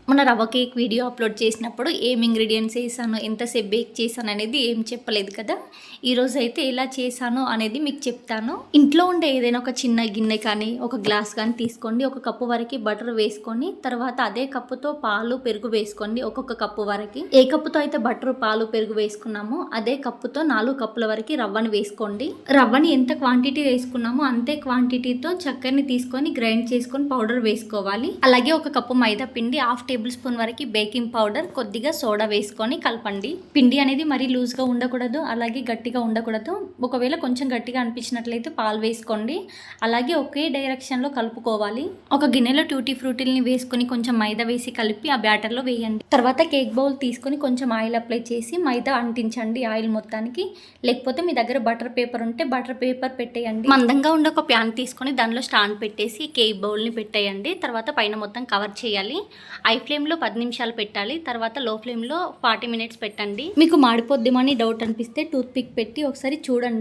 మన రవ్వ cake video upload చేసినప్పుడు ఏం ఇంగ్రీడియంట్స్ వేసాను, ఎంతసేపు బేక్ చేశాను అనేది ఏం చెప్పలేదు కదా. ఈరోజు అయితే ఎలా చేశాను అనేది మీకు చెప్తాను. ఇంట్లో ఉండే ఏదైనా ఒక చిన్న గిన్నె కానీ ఒక గ్లాస్ కానీ తీసుకోండి. ఒక కప్పు వరకు బటర్ వేసుకొని తర్వాత అదే కప్పుతో పాలు పెరుగు వేసుకోండి. ఒక్కొక్క కప్పు వరకు ఏ కప్పుతో అయితే బటర్ పాలు పెరుగు వేసుకున్నామో అదే కప్పుతో 4 కప్పుల వరకు రవ్వని వేసుకోండి. రవ్వని ఎంత క్వాంటిటీ వేసుకున్నామో అంతే క్వాంటిటీతో చక్కెరని తీసుకొని గ్రైండ్ చేసుకొని పౌడర్ వేసుకోవాలి. అలాగే ఒక కప్పు మైదా పిండి, 1/2 టేబుల్ స్పూన్ వరకు బేకింగ్ పౌడర్, కొద్దిగా సోడా వేసుకొని కలపండి. పిండి అనేది మరీ లూజ్గా ఉండకూడదు, అలాగే గట్టిగా ఉండకూడదు. ఒకవేళ కొంచెం గట్టిగా అనిపించినట్లయితే పాలు వేసుకోండి. అలాగే ఒకే డైరెక్షన్లో కలుపుకోవాలి. ఒక గిన్నెలో ట్యూటీ ఫ్రూటీల్ని వేసుకొని కొంచెం మైదా వేసి కలిపి ఆ బ్యాటర్లో వేయండి. తర్వాత కేక్ బౌల్ తీసుకొని కొంచెం ఆయిల్ అప్లై చేసి మైదా అంటించండి ఆయిల్ మొత్తానికి. లేకపోతే మీ దగ్గర బటర్ పేపర్ ఉంటే బటర్ పేపర్ పెట్టేయండి. మందంగా ఉండే ఒక ప్యాన్ తీసుకొని దానిలో స్టాండ్ పెట్టేసి కేక్ బౌల్ని పెట్టేయండి. తర్వాత పైన మొత్తం కవర్ చేయాలి. హై ఫ్లేమ్లో 10 నిమిషాలు పెట్టాలి. తర్వాత లో ఫ్లేమ్లో 40 మినిట్స్ పెట్టండి. మీకు మాడిపోద్దేమని డౌట్ అనిపిస్తే టూత్ పిక్ పెట్టి ఒకసారి చూడండి.